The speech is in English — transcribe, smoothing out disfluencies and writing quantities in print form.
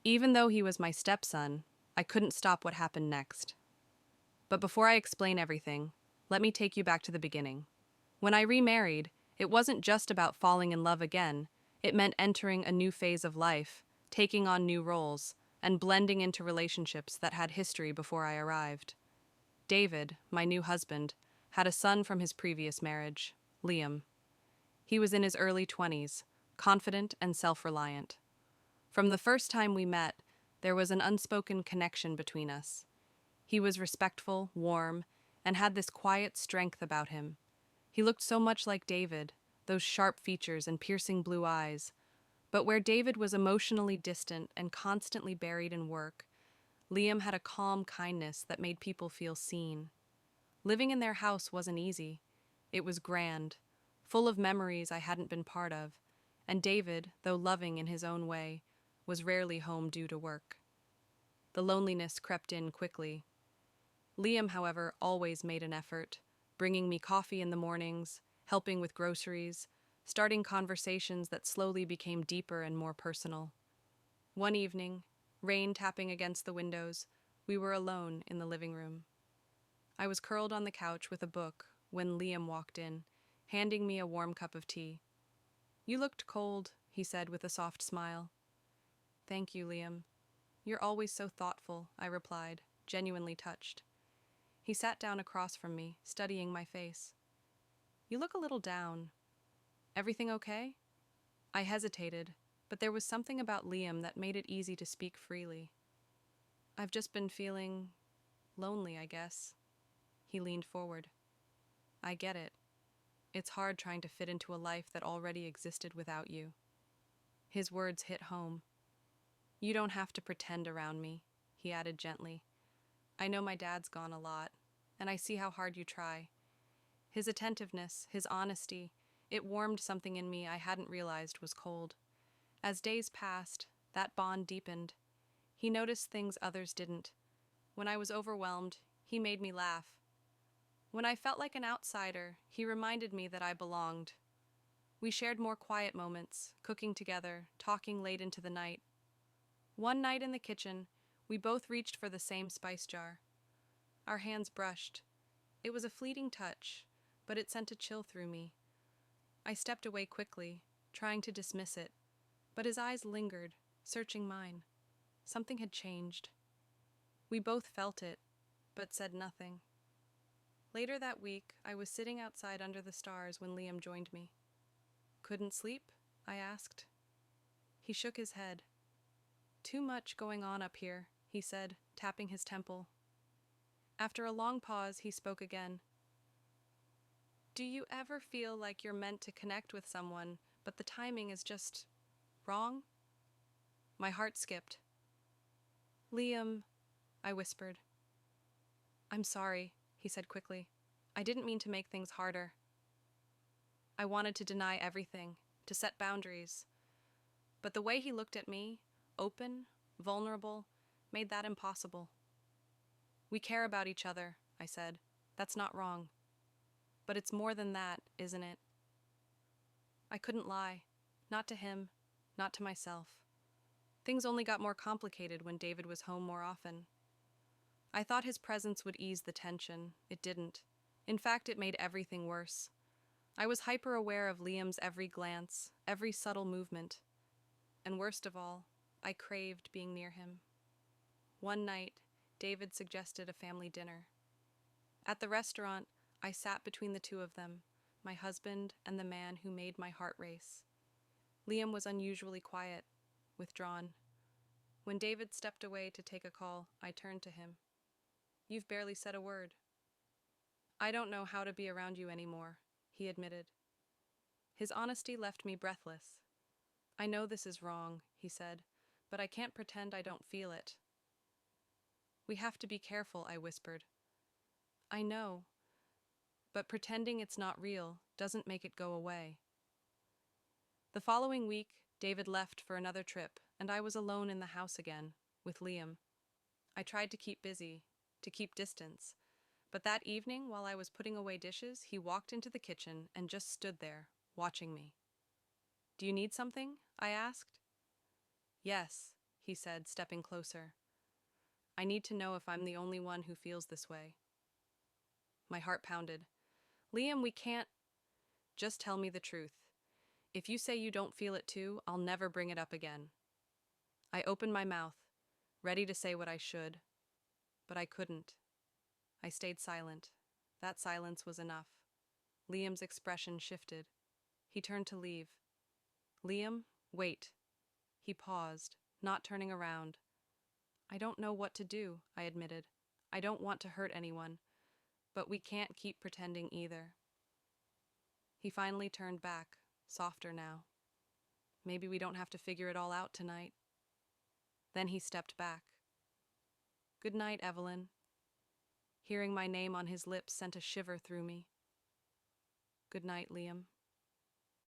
Even though he was my stepson, I couldn't stop what happened next. But before I explain everything, let me take you back to the beginning. When I remarried, it wasn't just about falling in love again, it meant entering a new phase of life, taking on new roles, and blending into relationships that had history before I arrived. David, my new husband, had a son from his previous marriage, Liam. He was in his early 20s, confident and self-reliant. From the first time we met, there was an unspoken connection between us. He was respectful, warm, and had this quiet strength about him. He looked so much like David, those sharp features and piercing blue eyes. But where David was emotionally distant and constantly buried in work, Liam had a calm kindness that made people feel seen. Living in their house wasn't easy. It was grand, full of memories I hadn't been part of, and David, though loving in his own way, was rarely home due to work. The loneliness crept in quickly. Liam, however, always made an effort, bringing me coffee in the mornings, helping with groceries, starting conversations that slowly became deeper and more personal. One evening, rain tapping against the windows, we were alone in the living room. I was curled on the couch with a book when Liam walked in, handing me a warm cup of tea. "You looked cold," he said with a soft smile. "Thank you, Liam. You're always so thoughtful," I replied, genuinely touched. He sat down across from me, studying my face. "You look a little down. Everything okay?" I hesitated, but there was something about Liam that made it easy to speak freely. "I've just been feeling lonely, I guess." He leaned forward. "I get it. It's hard trying to fit into a life that already existed without you." His words hit home. "You don't have to pretend around me," he added gently. "I know my dad's gone a lot, and I see how hard you try." His attentiveness, his honesty, it warmed something in me I hadn't realized was cold. As days passed, that bond deepened. He noticed things others didn't. When I was overwhelmed, he made me laugh. When I felt like an outsider, he reminded me that I belonged. We shared more quiet moments, cooking together, talking late into the night. One night in the kitchen, we both reached for the same spice jar. Our hands brushed. It was a fleeting touch, but it sent a chill through me. I stepped away quickly, trying to dismiss it, but his eyes lingered, searching mine. Something had changed. We both felt it, but said nothing. Later that week, I was sitting outside under the stars when Liam joined me. "Couldn't sleep?" I asked. He shook his head. "Too much going on up here," he said, tapping his temple. After a long pause, he spoke again. "Do you ever feel like you're meant to connect with someone, but the timing is just wrong?" My heart skipped. "Liam," I whispered. "I'm sorry," he said quickly. "I didn't mean to make things harder." I wanted to deny everything, to set boundaries. But the way he looked at me, open, vulnerable, made that impossible. "We care about each other," I said. "That's not wrong. But it's more than that, isn't it?" I couldn't lie. Not to him, not to myself. Things only got more complicated when David was home more often. I thought his presence would ease the tension. It didn't. In fact, it made everything worse. I was hyper-aware of Liam's every glance, every subtle movement. And worst of all, I craved being near him. One night, David suggested a family dinner. At the restaurant, I sat between the two of them, my husband and the man who made my heart race. Liam was unusually quiet, withdrawn. When David stepped away to take a call, I turned to him. "You've barely said a word." "I don't know how to be around you anymore," he admitted. His honesty left me breathless. "I know this is wrong," he said, "but I can't pretend I don't feel it." "We have to be careful," I whispered. "I know, but pretending it's not real doesn't make it go away." The following week, David left for another trip, and I was alone in the house again, with Liam. I tried to keep busy, to keep distance, but that evening, while I was putting away dishes, he walked into the kitchen and just stood there, watching me. "Do you need something?" I asked. "Yes," he he said, stepping closer. I need to know if I'm the only one who feels this way. My heart pounded. Liam, we can't. Just tell me the truth. If you say you don't feel it too, I'll never bring it up again. I opened my mouth, ready to say what I should, but I couldn't. I stayed silent. That silence was enough. Liam's expression shifted. He turned to leave. Liam, wait. He paused, not turning around. I don't know what to do, I admitted. I don't want to hurt anyone, but we can't keep pretending either. He finally turned back, softer now. Maybe we don't have to figure it all out tonight. Then he stepped back. Good night, Evelyn. Hearing my name on his lips sent a shiver through me. Good night, Liam.